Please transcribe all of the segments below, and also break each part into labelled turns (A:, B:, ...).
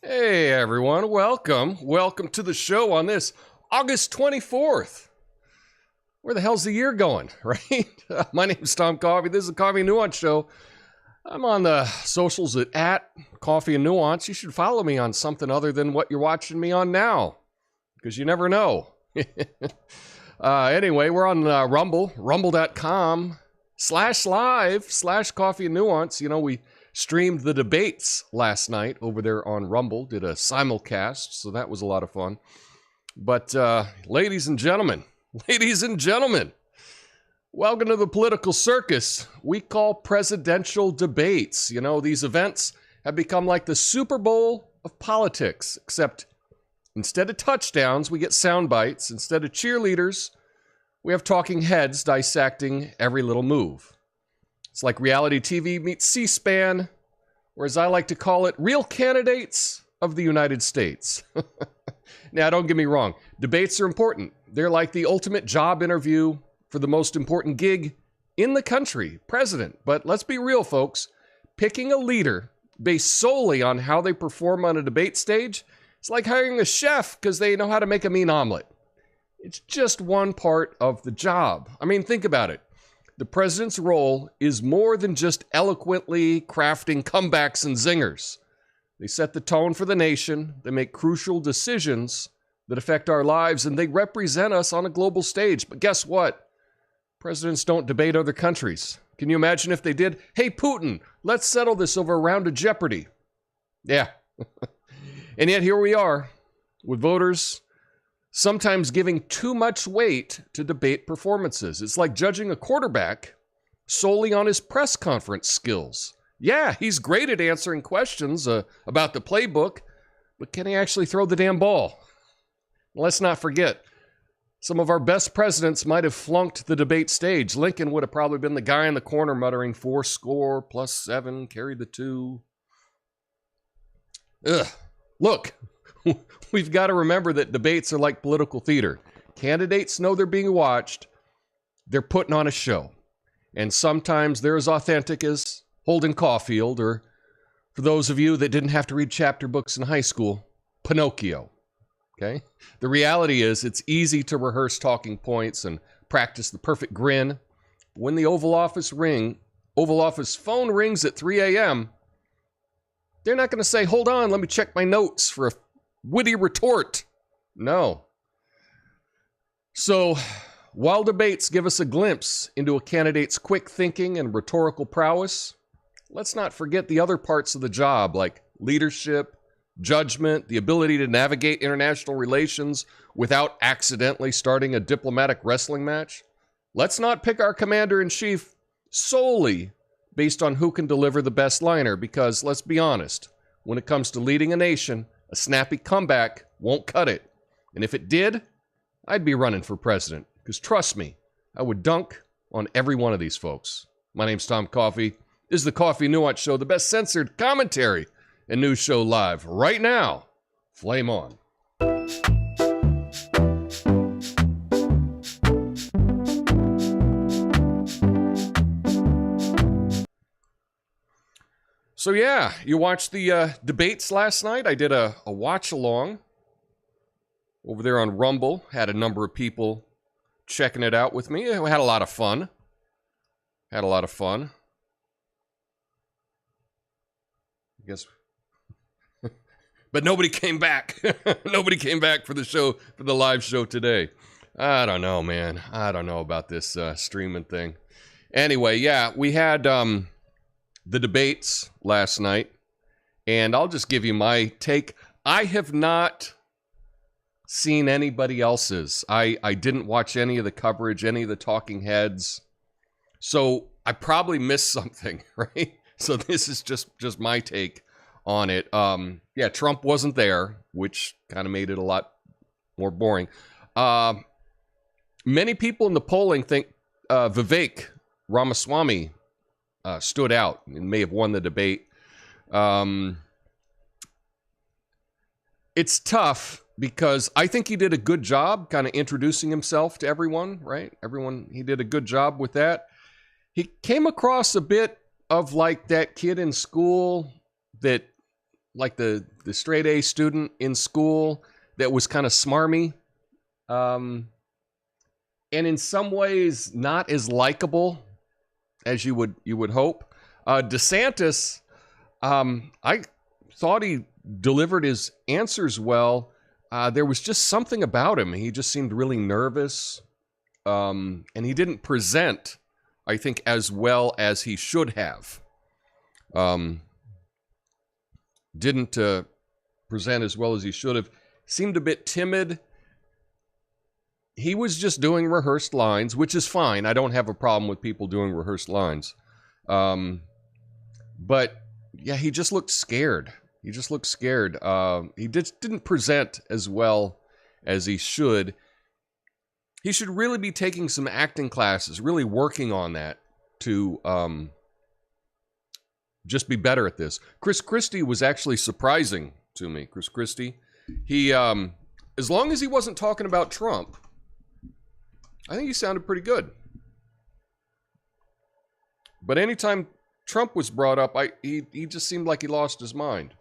A: Hey everyone, welcome to the show on this August 24th. Where the hell's the year going, right? My name's Tom Coffee. This is the Coffee and Nuance Show. I'm on the socials at Coffee and Nuance. You should follow me on something other than what you're watching me on now, because you never know. Anyway, we're on Rumble, rumble.com/live/Coffee and Nuance. You know, we streamed the debates last night over there on Rumble, did a simulcast, so that was a lot of fun. But ladies and gentlemen, welcome to the political circus we call presidential debates. You know, these events have become like the Super Bowl of politics, except instead of touchdowns, we get sound bites. Instead of cheerleaders, we have talking heads dissecting every little move. It's like reality TV meets C-SPAN, or as I like to call it, real candidates of the United States. Now, don't get me wrong. Debates are important. They're like the ultimate job interview for the most important gig in the country, president. But let's be real, folks. Picking a leader based solely on how they perform on a debate stage, it's like hiring a chef because they know how to make a mean omelet. It's just one part of the job. I mean, think about it. The president's role is more than just eloquently crafting comebacks and zingers. They set the tone for the nation, they make crucial decisions that affect our lives, and they represent us on a global stage. But guess what? Presidents don't debate other countries. Can you imagine if they did? Hey, Putin, let's settle this over a round of Jeopardy. Yeah. And yet here we are, with voters sometimes giving too much weight to debate performances. It's like judging a quarterback solely on his press conference skills. Yeah, he's great at answering questions about the playbook, but can he actually throw the damn ball? Let's not forget, some of our best presidents might have flunked the debate stage. Lincoln would have probably been the guy in the corner muttering 4+ carry the 2. Ugh. Look. We've got to remember that debates are like political theater. Candidates know they're being watched. They're putting on a show. And sometimes they're as authentic as Holden Caulfield, or for those of you that didn't have to read chapter books in high school, Pinocchio. Okay? The reality is it's easy to rehearse talking points and practice the perfect grin. When the Oval Office phone rings at 3 a.m., they're not going to say, hold on, let me check my notes for a witty retort. No. So, while debates give us a glimpse into a candidate's quick thinking and rhetorical prowess, let's not forget the other parts of the job, like leadership, judgment, the ability to navigate international relations without accidentally starting a diplomatic wrestling match. Let's not pick our commander-in-chief solely based on who can deliver the best liner, because let's be honest, when it comes to leading a nation, a snappy comeback won't cut it. And if it did, I'd be running for president. Because trust me, I would dunk on every one of these folks. My name's Tom Coffee. This is the Coffee Nuance Show, the best censored commentary and news show live right now. Flame on. So yeah, you watched the debates last night. I did a watch-along over there on Rumble. Had a number of people checking it out with me. I had a lot of fun. I guess. But nobody came back. Nobody came back for the show, for the live show today. I don't know, man. I don't know about this streaming thing. Anyway, yeah, we had the debates last night, and I'll just give you my take. I have not seen anybody else's. I didn't watch any of the coverage, any of the talking heads, so I probably missed something, right? So this is just my take on it. Yeah, Trump wasn't there, which kind of made it a lot more boring. Many people in the polling think Vivek Ramaswamy stood out and may have won the debate. It's tough because I think he did a good job kind of introducing himself to everyone, right? He did a good job with that. He came across a bit of like that kid in school that, like the straight A student in school that was kind of smarmy. And in some ways not as likable as you would hope. DeSantis, I thought he delivered his answers well. There was just something about him. He just seemed really nervous. And he didn't present, I think, as well as he should have. Didn't present as well as he should have. Seemed a bit timid. He was just doing rehearsed lines, which is fine. I don't have a problem with people doing rehearsed lines. But yeah, he just looked scared. He just didn't present as well as he should. He should really be taking some acting classes, really working on that to just be better at this. Chris Christie was actually surprising to me. Chris Christie, he, as long as he wasn't talking about Trump, I think he sounded pretty good. But anytime Trump was brought up, he just seemed like he lost his mind.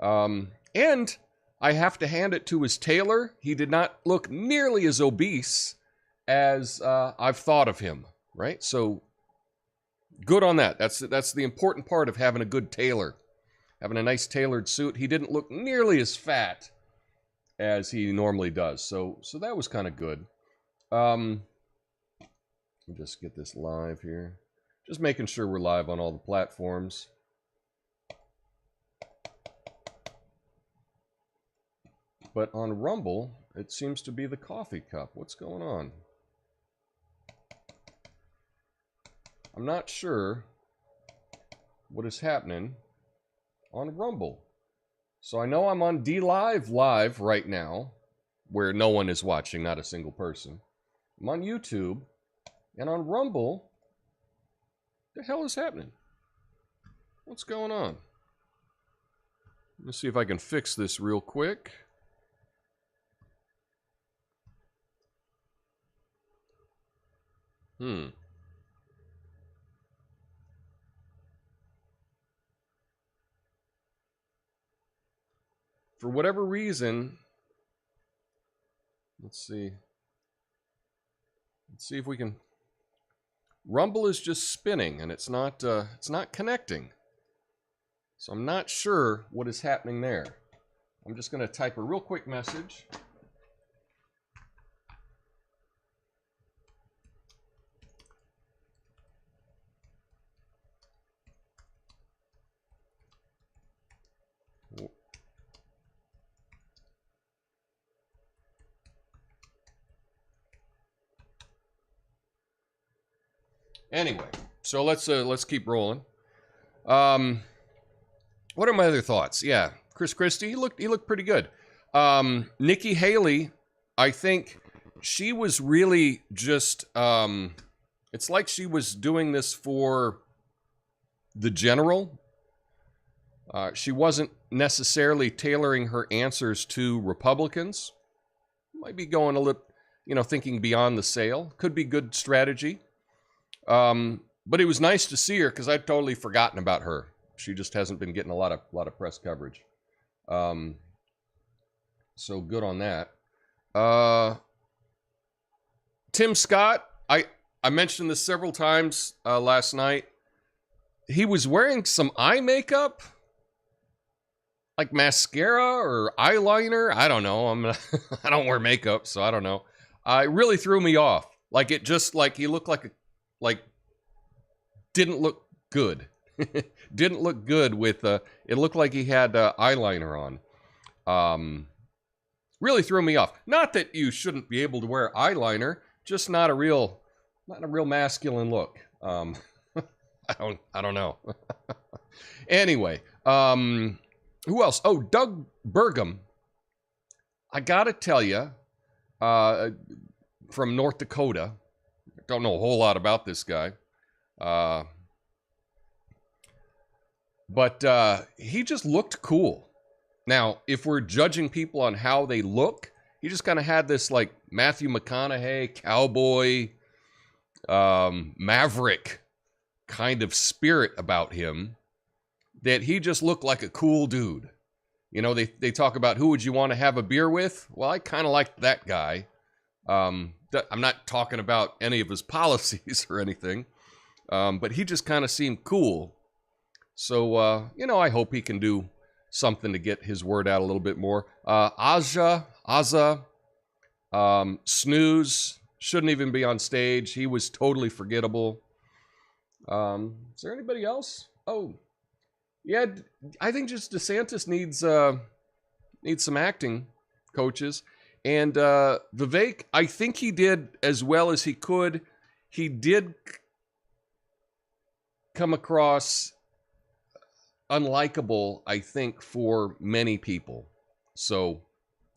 A: And I have to hand it to his tailor. He did not look nearly as obese as I've thought of him, right? So good on that. That's the important part of having a good tailor. Having a nice tailored suit. He didn't look nearly as fat as he normally does. So that was kind of good. Let me just get this live here. Just making sure we're live on all the platforms. But on Rumble, it seems to be the coffee cup. What's going on? I'm not sure what is happening on Rumble. So I know I'm on DLive live right now, where no one is watching, not a single person. I'm on YouTube, and on Rumble, what the hell is happening? What's going on? Let's see if I can fix this real quick. For whatever reason, let's see. Let's see if we can. Rumble is just spinning, and it's not connecting. So I'm not sure what is happening there. I'm just going to type a real quick message. Anyway, so let's keep rolling. What are my other thoughts? Yeah, Chris Christie, he looked pretty good. Nikki Haley, I think she was really just it's like she was doing this for the general. She wasn't necessarily tailoring her answers to Republicans. Might be going a little, thinking beyond the sale. Could be good strategy. But it was nice to see her because I'd totally forgotten about her. She just hasn't been getting a lot of press coverage. So good on that. Tim Scott, I mentioned this several times last night. He was wearing some eye makeup, like mascara or eyeliner. I don't know. I don't wear makeup, so I don't know. It really threw me off. Like it just he looked didn't look good. Didn't look good with it looked like he had eyeliner on. Really threw me off. Not that you shouldn't be able to wear eyeliner, just not a real masculine look. I don't know. Anyway, who else? Oh, Doug Burgum. I gotta tell you, from North Dakota. Don't know a whole lot about this guy. But he just looked cool. Now, if we're judging people on how they look, he just kind of had this like Matthew McConaughey, cowboy, maverick kind of spirit about him, that he just looked like a cool dude. You know, they talk about who would you want to have a beer with? Well, I kind of like that guy. I'm not talking about any of his policies or anything, but he just kind of seemed cool. So, you know, I hope he can do something to get his word out a little bit more. Azza, Snooze, shouldn't even be on stage. He was totally forgettable. Is there anybody else? Oh, yeah, I think just DeSantis needs some acting coaches. And Vivek, I think he did as well as he could. He did come across unlikable, I think, for many people. So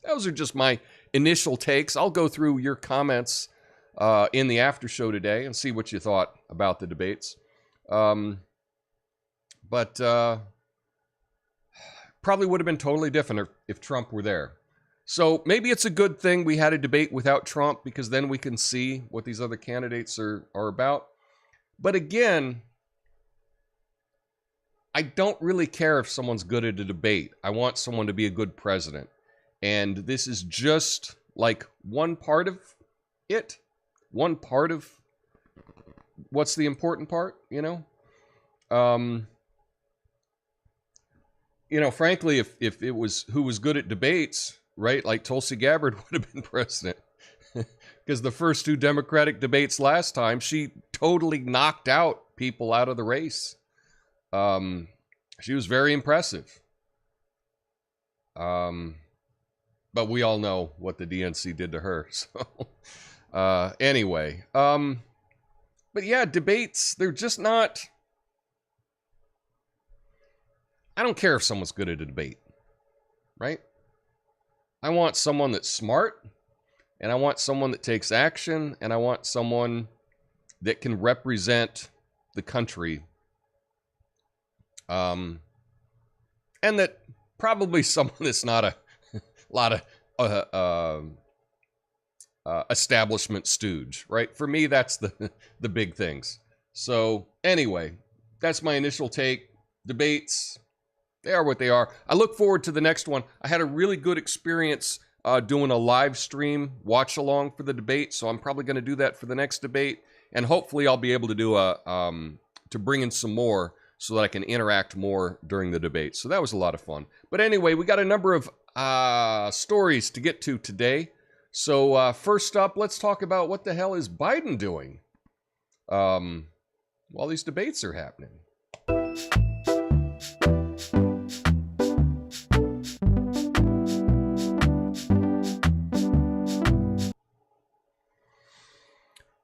A: those are just my initial takes. I'll go through your comments in the after show today and see what you thought about the debates. But probably would have been totally different if Trump were there. So maybe it's a good thing we had a debate without Trump, because then we can see what these other candidates are about. But again, I don't really care if someone's good at a debate. I want someone to be a good president. And this is just like one part of it. One part of what's the important part, you know? You know, frankly, if it was who was good at debates, right, like Tulsi Gabbard would have been president. Because the first two Democratic debates last time, she totally knocked out people out of the race. She was very impressive. But we all know what the DNC did to her. So, anyway. But yeah, debates, they're just not... I don't care if someone's good at a debate, right? I want someone that's smart, and I want someone that takes action, and I want someone that can represent the country. And that probably someone that's not a lot of establishment stooge, right? For me, that's the big things. So anyway, that's my initial take. Debates, they are what they are. I look forward to the next one. I had a really good experience doing a live stream watch along for the debate, so I'm probably going to do that for the next debate, and hopefully I'll be able to do to bring in some more so that I can interact more during the debate. So that was a lot of fun. But anyway, we got a number of stories to get to today. So first up, let's talk about what the hell is Biden doing while these debates are happening.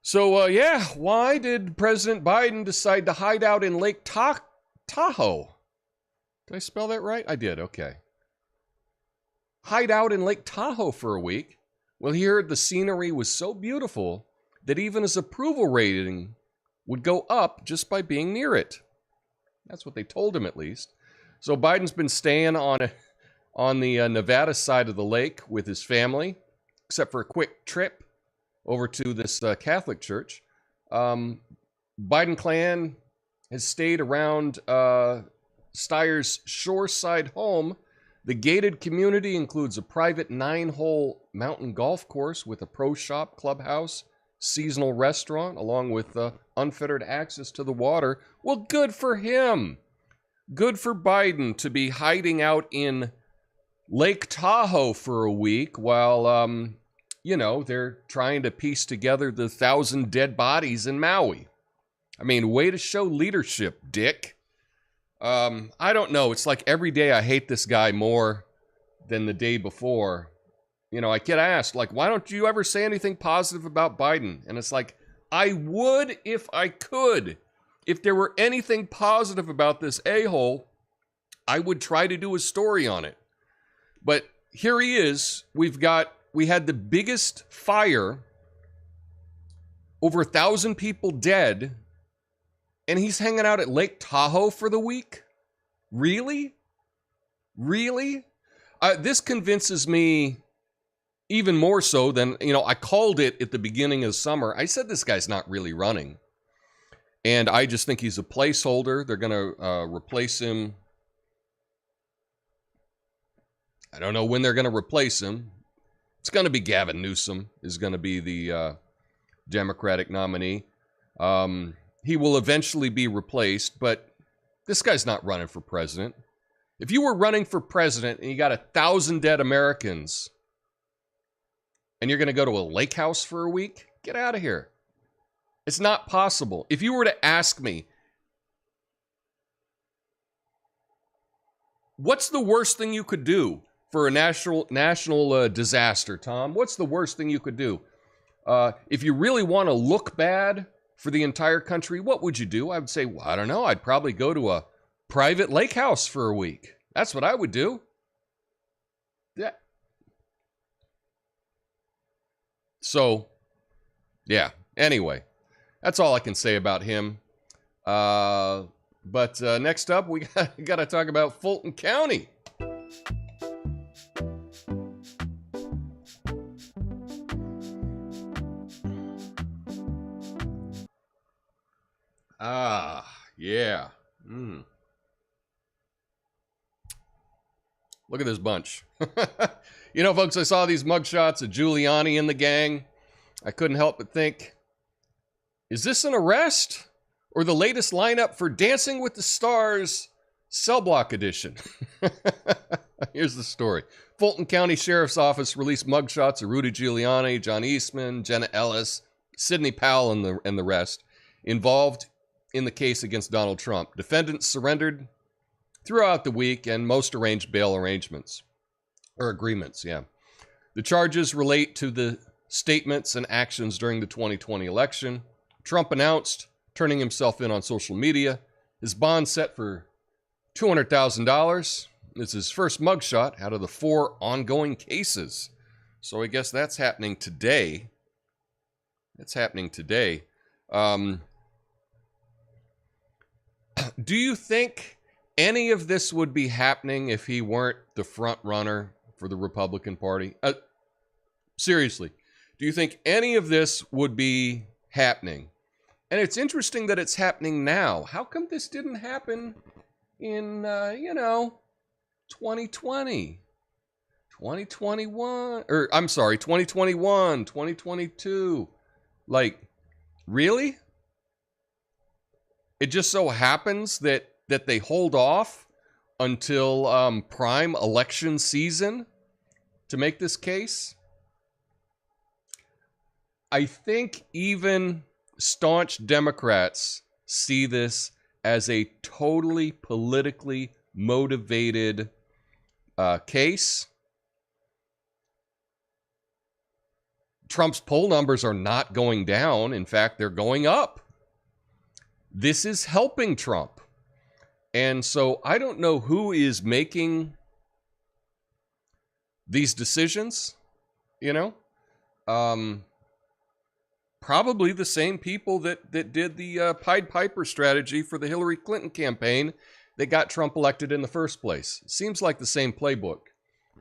A: So, yeah, why did President Biden decide to hide out in Lake Tahoe? Did I spell that right? I did, okay. Hide out in Lake Tahoe for a week? Well, he heard the scenery was so beautiful that even his approval rating would go up just by being near it. That's what they told him, at least. So Biden's been staying on the Nevada side of the lake with his family, except for a quick trip over to this Catholic church. Biden clan has stayed around Steyer's shoreside home. The gated community includes a private 9-hole mountain golf course with a pro shop, clubhouse, seasonal restaurant, along with unfettered access to the water. Well, good for him. Good for Biden to be hiding out in Lake Tahoe for a week while, you know, they're trying to piece together the 1,000 dead bodies in Maui. I mean, way to show leadership, Dick. I don't know. It's like every day I hate this guy more than the day before. You know, I get asked, like, why don't you ever say anything positive about Biden? And it's like, I would if I could. If there were anything positive about this a-hole, I would try to do a story on it. But here he is. We had the biggest fire, over 1,000 people dead, and he's hanging out at Lake Tahoe for the week? Really? Really? This convinces me even more so than, I called it at the beginning of summer. I said this guy's not really running. And I just think he's a placeholder. They're going to replace him. I don't know when they're going to replace him. It's going to be Gavin Newsom is going to be the Democratic nominee. He will eventually be replaced, but this guy's not running for president. If you were running for president and you got 1,000 dead Americans and you're going to go to a lake house for a week, get out of here. It's not possible. If you were to ask me, what's the worst thing you could do for a national disaster, Tom? What's the worst thing you could do? If you really want to look bad for the entire country, what would you do? I would say, well, I don't know. I'd probably go to a private lake house for a week. That's what I would do. Yeah. So, yeah. Anyway, that's all I can say about him. But next up, we got to talk about Fulton County. Yeah. Look at this bunch. Folks, I saw these mugshots of Giuliani and the gang. I couldn't help but think, is this an arrest or the latest lineup for Dancing with the Stars Cell Block Edition? Here's the story. Fulton County Sheriff's Office released mugshots of Rudy Giuliani, John Eastman, Jenna Ellis, Sidney Powell, and the rest involved in the case against Donald Trump. Defendants surrendered throughout the week, and most arranged bail agreements. The charges relate to the statements and actions during the 2020 election. Trump announced turning himself in on social media. His bond set for $200,000. It's his first mugshot out of the 4 ongoing cases. So I guess that's happening today. Do you think any of this would be happening if he weren't the front runner for the Republican Party? Seriously, do you think any of this would be happening? And it's interesting that it's happening now. How come this didn't happen in, 2020, 2021, 2021, 2022? Like, really? It just so happens that they hold off until prime election season to make this case. I think even staunch Democrats see this as a totally politically motivated case. Trump's poll numbers are not going down. In fact, they're going up. This is helping Trump. And so I don't know who is making these decisions, probably the same people that did the Pied Piper strategy for the Hillary Clinton campaign that got Trump elected in the first place. It seems like the same playbook.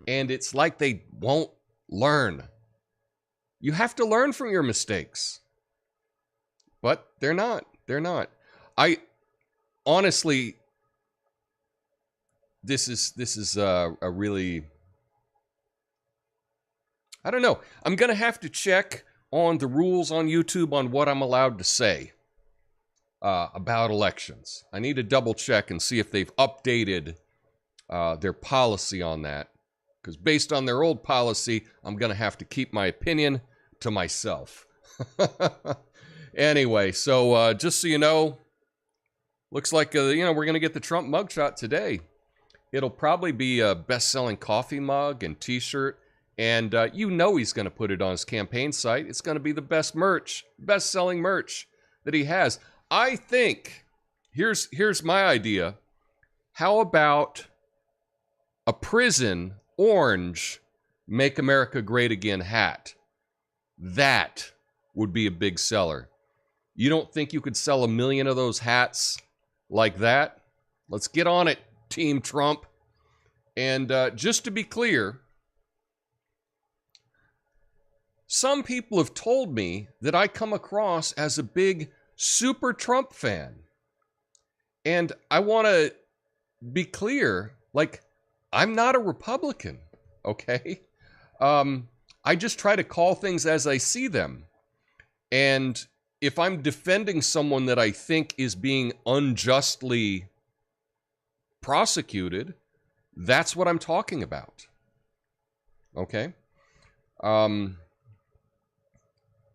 A: And it's like they won't learn. You have to learn from your mistakes. But they're not. I honestly, this is a really, I don't know. I'm going to have to check on the rules on YouTube on what I'm allowed to say about elections. I need to double check and see if they've updated their policy on that. Because based on their old policy, I'm going to have to keep my opinion to myself. Anyway, so just so you know, looks like, we're going to get the Trump mugshot today. It'll probably be a best-selling coffee mug and t-shirt. And he's going to put it on his campaign site. It's going to be the best-selling merch that he has. I think, here's my idea. How about a prison orange Make America Great Again hat? That would be a big seller. You don't think you could sell 1 million of those hats like that? Let's get on it, Team Trump. And just to be clear, some people have told me that I come across as a big super Trump fan. And I want to be clear, like, I'm not a Republican, okay? I just try to call things as I see them. And if I'm defending someone that I think is being unjustly prosecuted, that's what I'm talking about. Okay? And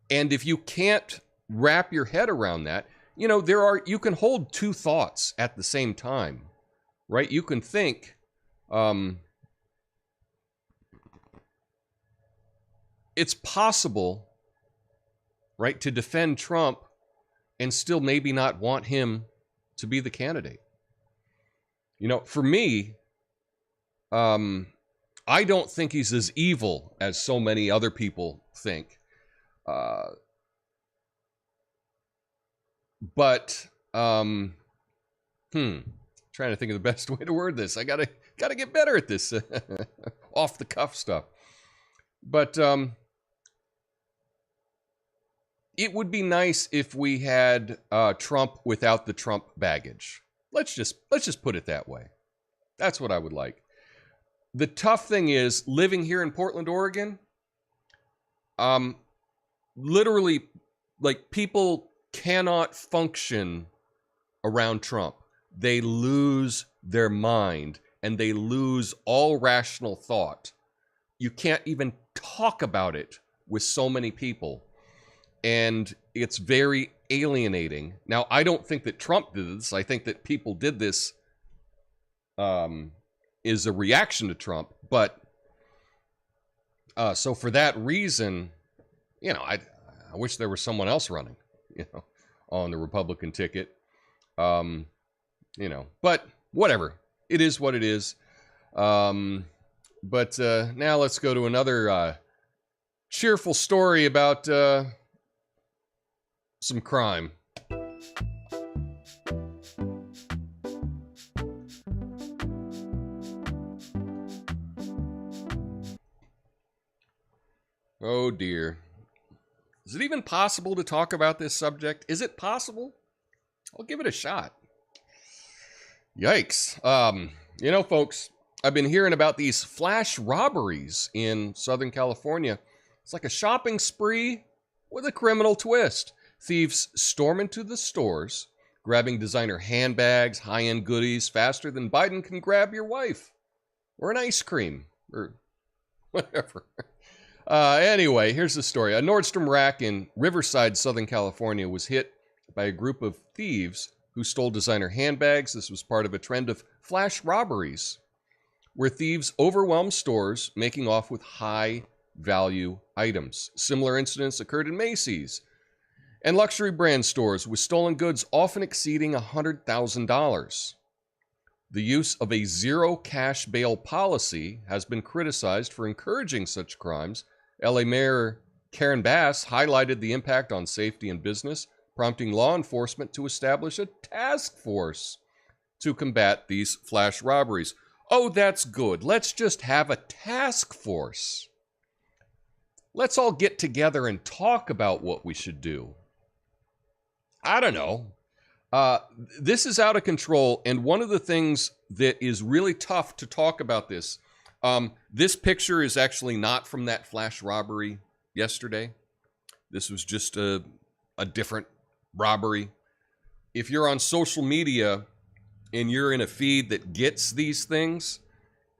A: if you can't wrap your head around that, you know, you can hold two thoughts at the same time, right? You can think, it's possible, right, to defend Trump and still maybe not want him to be the candidate. You know, for me, I don't think he's as evil as so many other people think. But trying to think of the best way to word this. I gotta get better at this off the cuff stuff. But it would be nice if we had Trump without the Trump baggage. Let's just put it that way. That's what I would like. The tough thing is, living here in Portland, Oregon, literally, like, people cannot function around Trump. They lose their mind and they lose all rational thought. You can't even talk about it with so many people. And it's very alienating. Now, I don't think that Trump did this. I think that people did this is a reaction to Trump. But so for that reason, you know, I wish there was someone else running, you know, on the Republican ticket. You know, but whatever. It is what it is. But now let's go to another cheerful story about some crime. Oh dear. Is it even possible to talk about this subject? Is it possible? I'll give it a shot. Yikes. You know, folks, I've been hearing about these flash robberies in Southern California. It's like a shopping spree with a criminal twist. Thieves storm into the stores, grabbing designer handbags, high-end goodies faster than Biden can grab your wife. Or an ice cream. Or whatever. Anyway, here's the story. A Nordstrom Rack in Riverside, Southern California was hit by a group of thieves who stole designer handbags. This was part of a trend of flash robberies, where thieves overwhelmed stores, making off with high-value items. Similar incidents occurred in Macy's and luxury brand stores, with stolen goods often exceeding $100,000. The use of a zero cash bail policy has been criticized for encouraging such crimes. LA Mayor Karen Bass highlighted the impact on safety and business, prompting law enforcement to establish a task force to combat these flash robberies. Oh, that's good. Let's just have a task force. Let's all get together and talk about what we should do. I don't know. This is out of control, and one of the things that is really tough to talk about this, this picture is actually not from that flash robbery yesterday. This was just a different robbery. If you're on social media and you're in a feed that gets these things,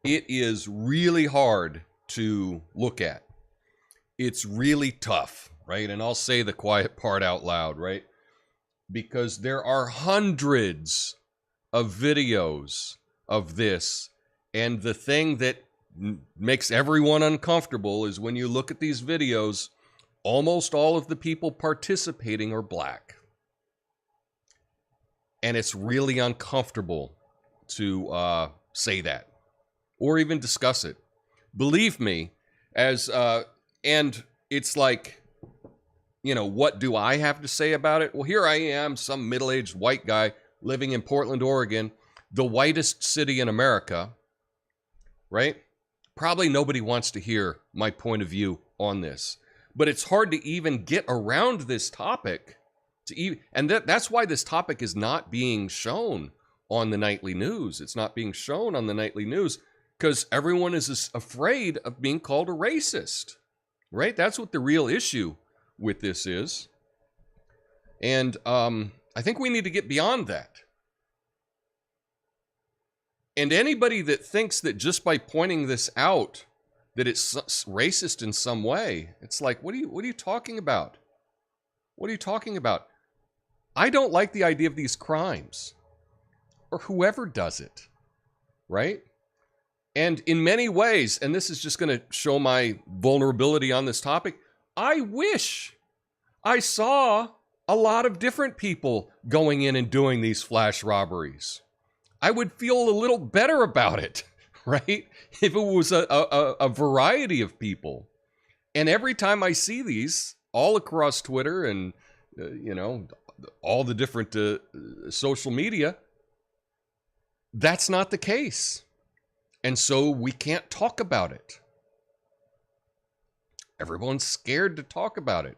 A: it is really hard to look at. It's really tough, right? And I'll say the quiet part out loud, right? Because there are hundreds of videos of this, and the thing that makes everyone uncomfortable is when you look at these videos, almost all of the people participating are black. And it's really uncomfortable to say that or even discuss it. Believe me, and it's like, you know, what do I have to say about it? Well, here I am, some middle-aged white guy living in Portland, Oregon, the whitest city in America. right? Probably nobody wants to hear my point of view on this, but it's hard to even get around this topic and that's why this topic is not being shown on the nightly news. It's not being shown on the nightly news because everyone is afraid of being called a racist, right? That's what the real issue with this is. And I think we need to get beyond that. And anybody that thinks that just by pointing this out, that it's racist in some way, it's like, what are you talking about? What are you talking about? I don't like the idea of these crimes, or whoever does it, right? And in many ways, and this is just going to show my vulnerability on this topic, I wish I saw a lot of different people going in and doing these flash robberies. I would feel a little better about it, right? If it was a variety of people. And every time I see these all across Twitter and, all the different social media, that's not the case. And so we can't talk about it. Everyone's scared to talk about it.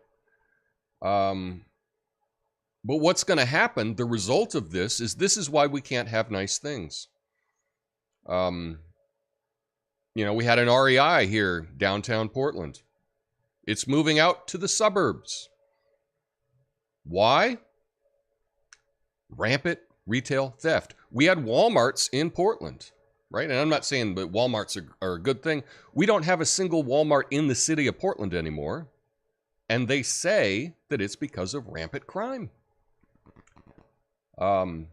A: But what's going to happen, the result of this is why we can't have nice things. We had an REI here, downtown Portland. It's moving out to the suburbs. Why? Rampant retail theft. We had Walmarts in Portland, right? And I'm not saying that Walmarts are a good thing. We don't have a single Walmart in the city of Portland anymore. And they say that it's because of rampant crime. And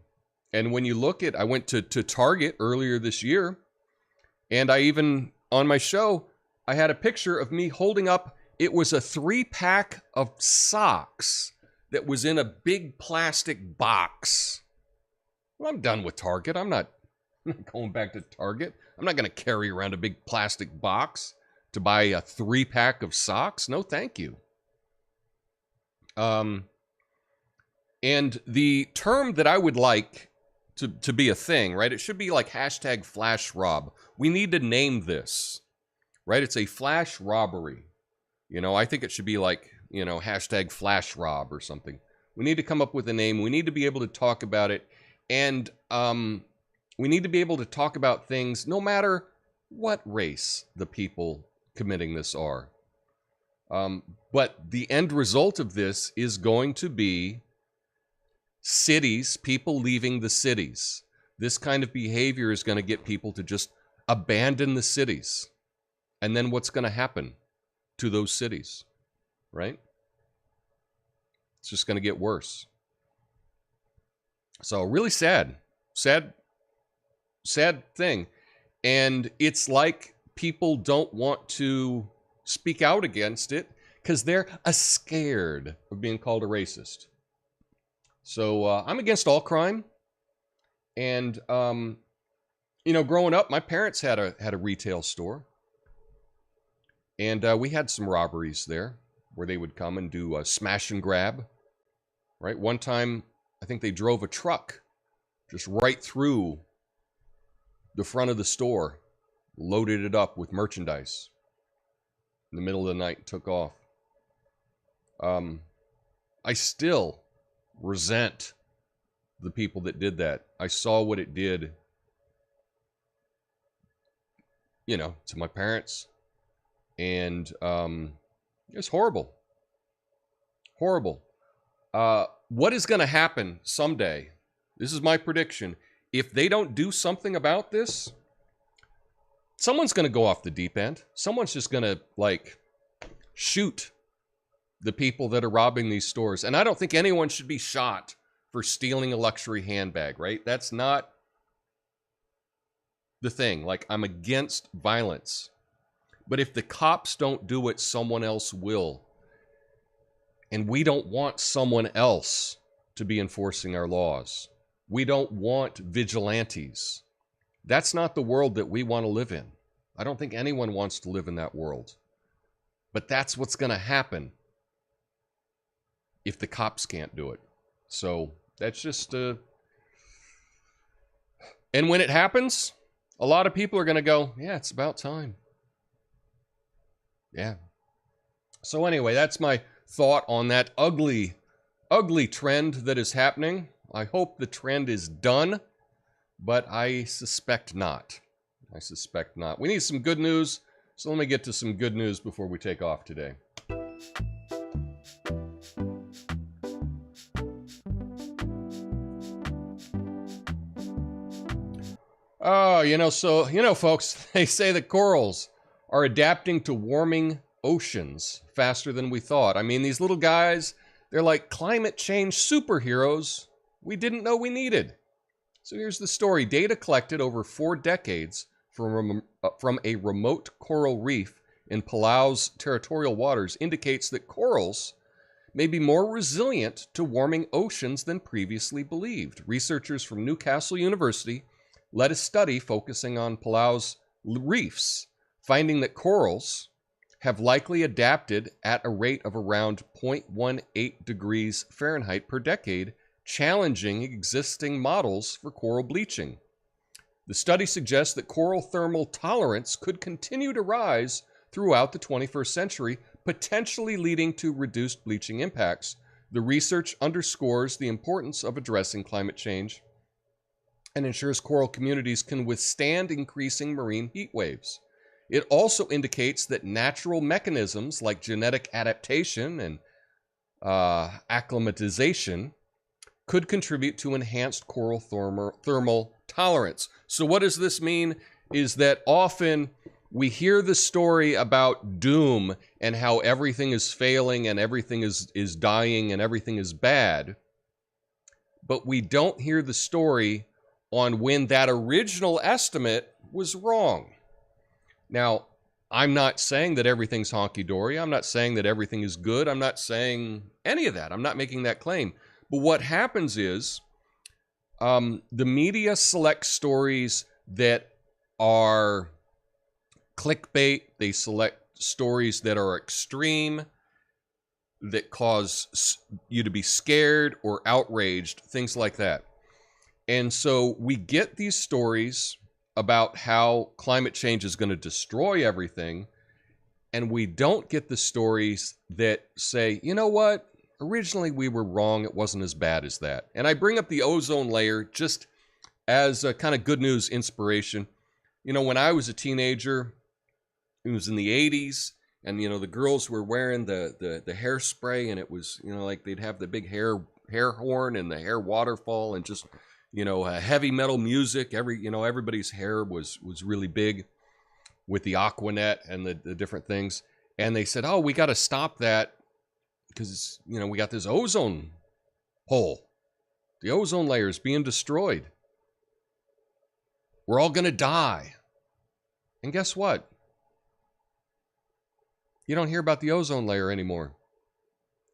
A: when you look at, I went to Target earlier this year, and I even, on my show, I had a picture of me holding up, it was a 3-pack of socks that was in a big plastic box. Well, I'm done with Target. I'm not going back to Target. I'm not going to carry around a big plastic box to buy a 3-pack of socks. No, thank you. And the term that I would like to be a thing, right? It should be like hashtag FlashRob. We need to name this, right? It's a flash robbery. I think it should be like, hashtag FlashRob or something. We need to come up with a name. We need to be able to talk about it. And we need to be able to talk about things no matter what race the people committing this are. But the end result of this is going to be cities, people leaving the cities. This kind of behavior is going to get people to just abandon the cities. And then what's going to happen to those cities, right? It's just going to get worse. So really sad thing. And it's like people don't want to speak out against it because they're scared of being called a racist. So I'm against all crime. And, growing up, my parents had a retail store. And we had some robberies there where they would come and do a smash and grab. Right? One time, I think they drove a truck just right through the front of the store, loaded it up with merchandise in the middle of the night and took off. I still resent the people that did that. I saw what it did, to my parents. And it's horrible. Horrible. What is going to happen someday? This is my prediction. If they don't do something about this, someone's going to go off the deep end. Someone's just going to, shoot the people that are robbing these stores. And I don't think anyone should be shot for stealing a luxury handbag, right? That's not the thing. I'm against violence. But if the cops don't do it, someone else will. And we don't want someone else to be enforcing our laws. We don't want vigilantes. That's not the world that we want to live in. I don't think anyone wants to live in that world. But that's what's going to happen if the cops can't do it. So that's just... And when it happens, a lot of people are going to go, yeah, it's about time. Yeah. So anyway, that's my thought on that ugly, ugly trend that is happening. I hope the trend is done, but I suspect not. I suspect not. We need some good news, so let me get to some good news before we take off today. Oh, folks, they say that corals are adapting to warming oceans faster than we thought. I mean, these little guys, they're like climate change superheroes we didn't know we needed. So here's the story. Data collected over 4 decades from a remote coral reef in Palau's territorial waters indicates that corals may be more resilient to warming oceans than previously believed. Researchers from Newcastle University led a study focusing on Palau's reefs, finding that corals have likely adapted at a rate of around 0.18 degrees Fahrenheit per decade, challenging existing models for coral bleaching. The study suggests that coral thermal tolerance could continue to rise throughout the 21st century, potentially leading to reduced bleaching impacts. The research underscores the importance of addressing climate change and ensures coral communities can withstand increasing marine heat waves. It also indicates that natural mechanisms like genetic adaptation and acclimatization could contribute to enhanced coral thermal tolerance. So what does this mean? Is that often we hear the story about doom and how everything is failing and everything is dying and everything is bad, but we don't hear the story on when that original estimate was wrong. Now, I'm not saying that everything's honky-dory. I'm not saying that everything is good. I'm not saying any of that. I'm not making that claim. But what happens is the media selects stories that are clickbait. They select stories that are extreme, that cause you to be scared or outraged, things like that. And so we get these stories about how climate change is going to destroy everything, and we don't get the stories that say, you know what? Originally, we were wrong. It wasn't as bad as that. And I bring up the ozone layer just as a kind of good news inspiration. You know, when I was a teenager, it was in the 80s, and, you know, the girls were wearing the hairspray, and it was, you know, like they'd have the big hair horn and the hair waterfall and just, you know, heavy metal music. Everybody's hair was really big with the Aquanet and the different things. And they said, oh, we got to stop that, because, you know, we got this ozone hole. The ozone layer is being destroyed. We're all going to die. And guess what? You don't hear about the ozone layer anymore.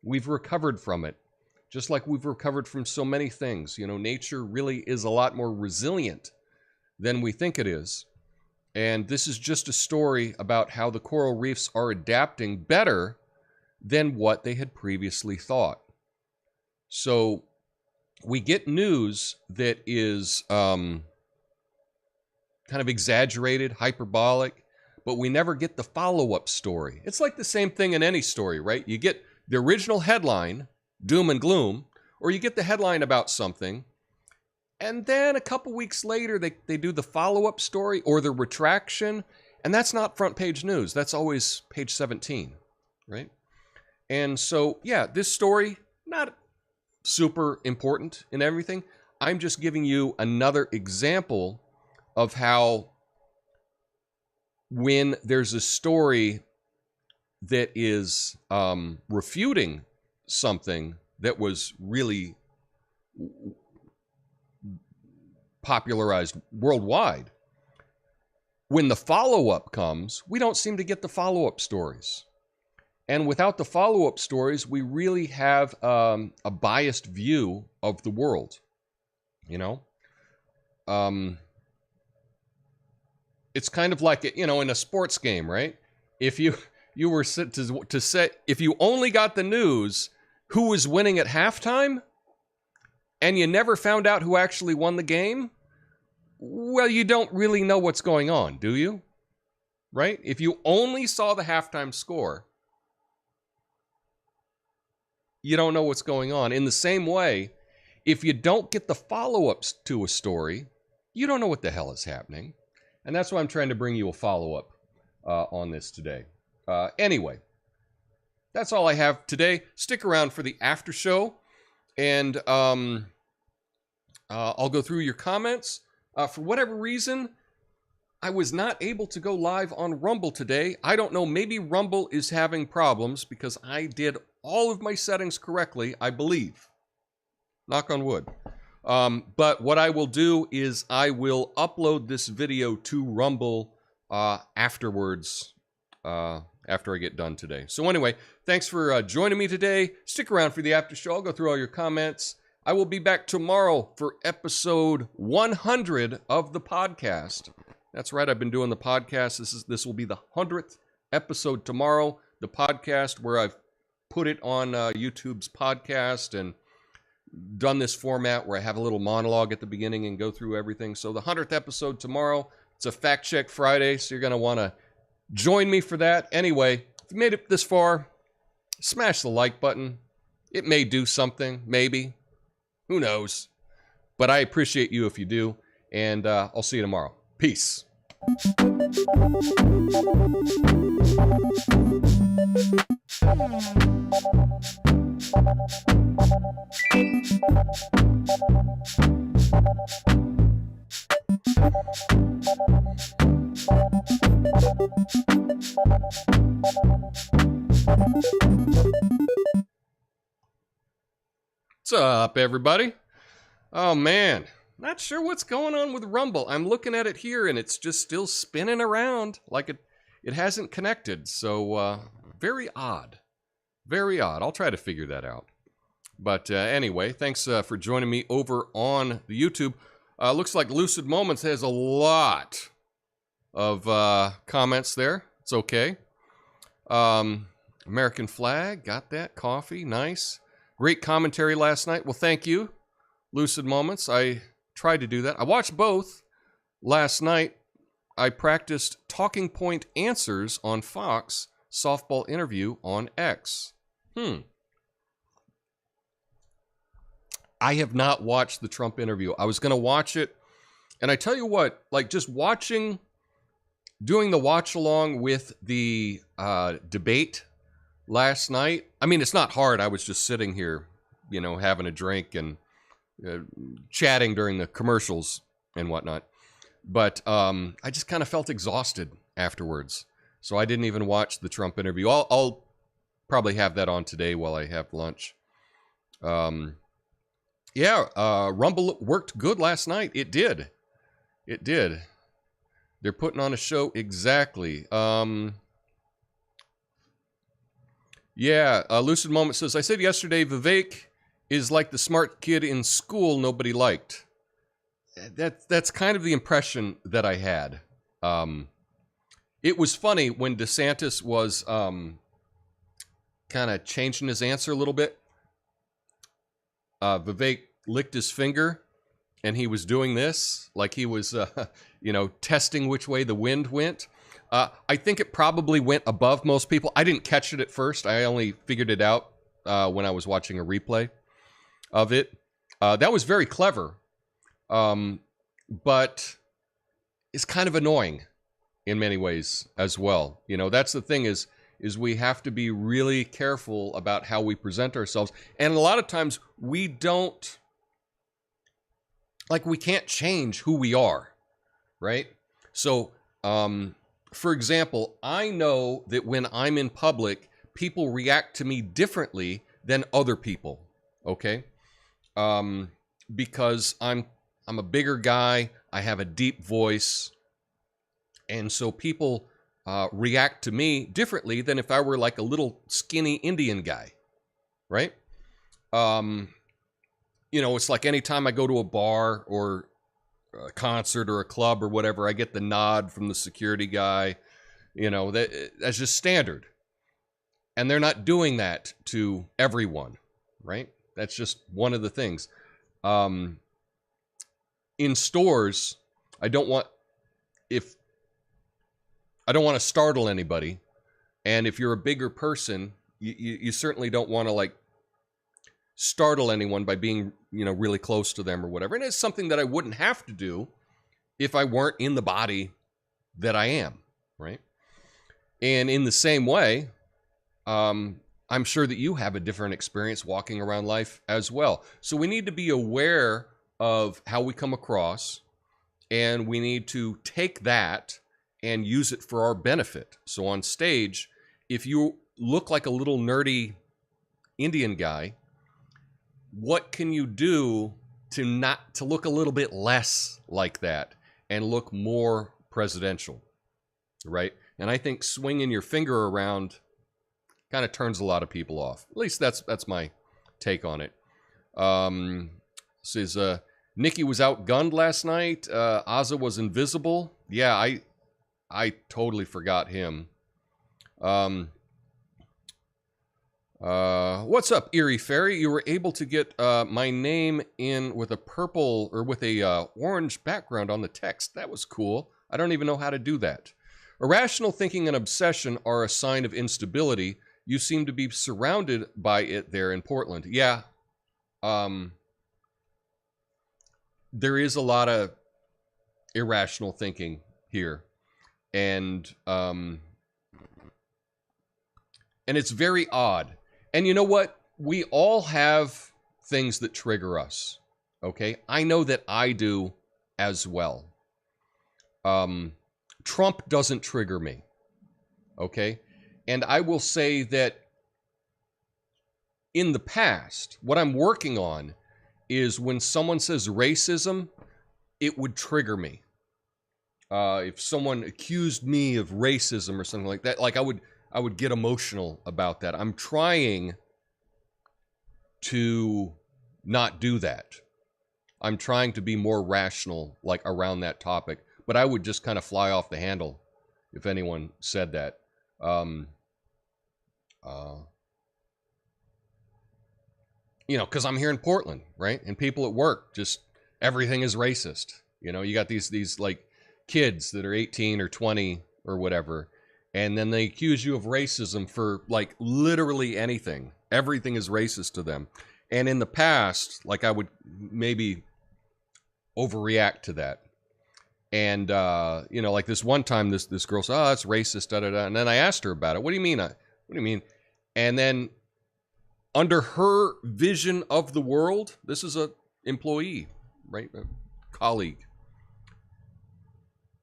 A: We've recovered from it. Just like we've recovered from so many things. You know, nature really is a lot more resilient than we think it is. And this is just a story about how the coral reefs are adapting better than what they had previously thought. So we get news that is kind of exaggerated, hyperbolic, but we never get the follow-up story. It's like the same thing in any story, right? You get the original headline, doom and gloom, or you get the headline about something, and then a couple weeks later they do the follow-up story or the retraction, and that's not front page news. That's always page 17, right? And so, yeah, this story, not super important in everything. I'm just giving you another example of how when there's a story that is refuting something that was really popularized worldwide, when the follow-up comes, we don't seem to get the follow-up stories. And without the follow-up stories, we really have a biased view of the world, you know? It's kind of like, you know, in a sports game, right? If you were to say, if you only got the news who was winning at halftime, and you never found out who actually won the game, well, you don't really know what's going on, do you? Right? If you only saw the halftime score, you don't know what's going on. In the same way, if you don't get the follow-ups to a story, you don't know what the hell is happening. And that's why I'm trying to bring you a follow-up on this today. Anyway, that's all I have today. Stick around for the after show, and I'll go through your comments. For whatever reason, I was not able to go live on Rumble today. I don't know, maybe Rumble is having problems because I did all of my settings correctly, I believe. Knock on wood. But what I will do is I will upload this video to Rumble afterwards, after I get done today. So anyway, thanks for joining me today. Stick around for the after show. I'll go through all your comments. I will be back tomorrow for episode 100 of the podcast. That's right, I've been doing the podcast. This will be the 100th episode tomorrow. The podcast where I've put it on YouTube's podcast and done this format where I have a little monologue at the beginning and go through everything. So the 100th episode tomorrow. It's a Fact Check Friday, so you're going to want to join me for that. Anyway, if you made it this far, smash the like button. It may do something, maybe. Who knows? But I appreciate you if you do, and I'll see you tomorrow. Peace. What's up, everybody? Oh, man. Not sure what's going on with Rumble. I'm looking at it here, and it's just still spinning around like it hasn't connected. So, very odd. Very odd. I'll try to figure that out. But anyway, thanks for joining me over on the YouTube. Looks like Lucid Moments has a lot of comments there. It's okay. American flag, got that. Coffee, nice. Great commentary last night. Well, thank you, Lucid Moments. I tried to do that. I watched both last night. I practiced talking point answers on Fox, softball interview on X. I have not watched the Trump interview. I was going to watch it. And I tell you what, like just doing the watch along with the debate last night. I mean, it's not hard. I was just sitting here, you know, having a drink and chatting during the commercials and whatnot. But I just kind of felt exhausted afterwards. So I didn't even watch the Trump interview. I'll probably have that on today while I have lunch. Rumble worked good last night. It did. It did. They're putting on a show exactly. Lucid Moment says, I said yesterday, Vivek is like the smart kid in school nobody liked. That's kind of the impression that I had. It was funny when DeSantis was kind of changing his answer a little bit. Vivek licked his finger, and he was doing this, like he was, testing which way the wind went. I think it probably went above most people. I didn't catch it at first. I only figured it out when I was watching a replay of it. That was very clever, but it's kind of annoying in many ways as well. You know, that's the thing is we have to be really careful about how we present ourselves. And a lot of times we don't, like, we can't change who we are, right? So, for example, I know that when I'm in public, people react to me differently than other people, okay? Because I'm a bigger guy, I have a deep voice, and so people react to me differently than if I were like a little skinny Indian guy, right? It's like anytime I go to a bar or a concert or a club or whatever, I get the nod from the security guy. That's just standard. And they're not doing that to everyone, right? That's just one of the things. In stores, I don't want to startle anybody. And if you're a bigger person, you certainly don't want to like startle anyone by being, really close to them or whatever. And it's something that I wouldn't have to do if I weren't in the body that I am, right? And in the same way, I'm sure that you have a different experience walking around life as well. So we need to be aware of how we come across, and we need to take that and use it for our benefit. So on stage, if you look like a little nerdy Indian guy, what can you do to look a little bit less like that and look more presidential, right? And I think swinging your finger around kind of turns a lot of people off. At least that's my take on it. Says Nikki was outgunned last night. Ozza was invisible. Yeah, I totally forgot him. What's up, Erie Fairy? You were able to get my name in with a purple or with a orange background on the text. That was cool. I don't even know how to do that. Irrational thinking and obsession are a sign of instability. You seem to be surrounded by it there in Portland. Yeah. There is a lot of irrational thinking here. And it's very odd. And you know what? We all have things that trigger us. Okay? I know that I do as well. Trump doesn't trigger me. Okay? And I will say that in the past, what I'm working on is when someone says racism, it would trigger me. If someone accused me of racism or something like that, like I would get emotional about that. I'm trying to not do that. I'm trying to be more rational, like around that topic. But I would just kind of fly off the handle if anyone said that. Because I'm here in Portland, right? And people at work, just everything is racist. You got these like kids that are 18 or 20 or whatever, and then they accuse you of racism for like literally anything. Everything is racist to them. And in the past, like I would maybe overreact to that. And, like this one time, this girl said, oh, that's racist, da-da-da. And then I asked her about it. What do you mean? What do you mean? And then under her vision of the world, this is a employee, right? A colleague.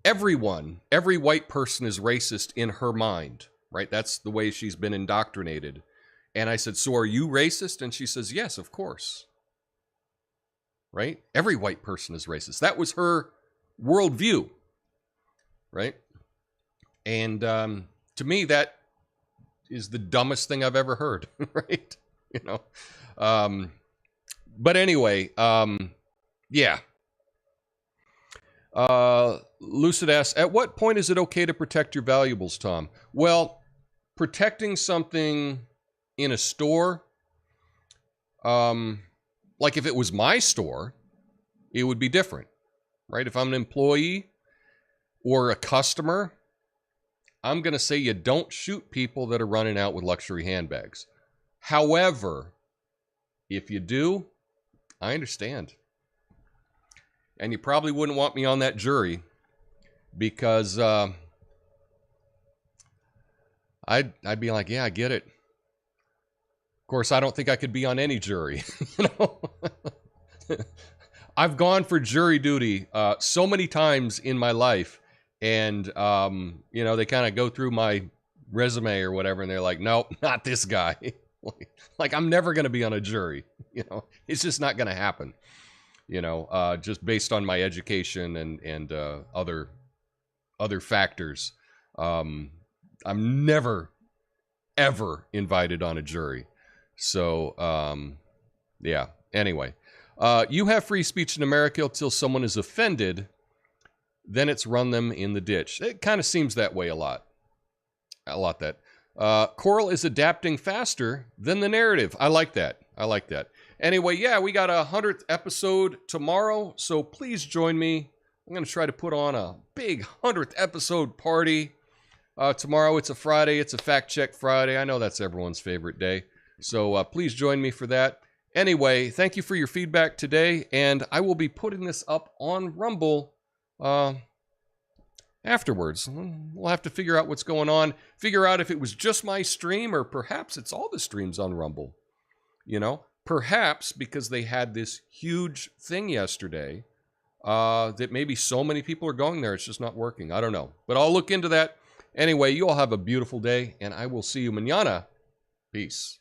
A: Every white person is racist in her mind, right? That's the way she's been indoctrinated. And I said, so are you racist? And she says, yes, of course. Right? Every white person is racist. That was her worldview, right? And to me, that is the dumbest thing I've ever heard, right? But anyway, yeah. Lucid asks, at what point is it okay to protect your valuables, Tom? Well, protecting something in a store, like if it was my store, it would be different, right? If I'm an employee or a customer, I'm going to say you don't shoot people that are running out with luxury handbags. However, if you do, I understand. And you probably wouldn't want me on that jury because I'd be like, yeah, I get it. Of course, I don't think I could be on any jury. I've gone for jury duty so many times in my life, and they kind of go through my resume or whatever, and they're like, nope, not this guy. Like I'm never going to be on a jury. It's just not going to happen. Just based on my education and other factors. I'm never, ever invited on a jury. So, yeah. Anyway, you have free speech in America until someone is offended. Then it's run them in the ditch. It kind of seems that way a lot. That. Coarl is adapting faster than the narrative. I like that. Anyway, yeah, we got a 100th episode tomorrow, so please join me I'm going to try to put on a big 100th episode party. Tomorrow, it's a Friday. It's a Fact Check Friday. I know that's everyone's favorite day. So please join me for that. Anyway, thank you for your feedback today. And I will be putting this up on Rumble afterwards. We'll have to figure out what's going on. Figure out if it was just my stream or perhaps it's all the streams on Rumble. You know, perhaps because they had this huge thing yesterday that maybe so many people are going there, it's just not working. I don't know. But I'll look into that. Anyway, you all have a beautiful day, and I will see you mañana. Peace.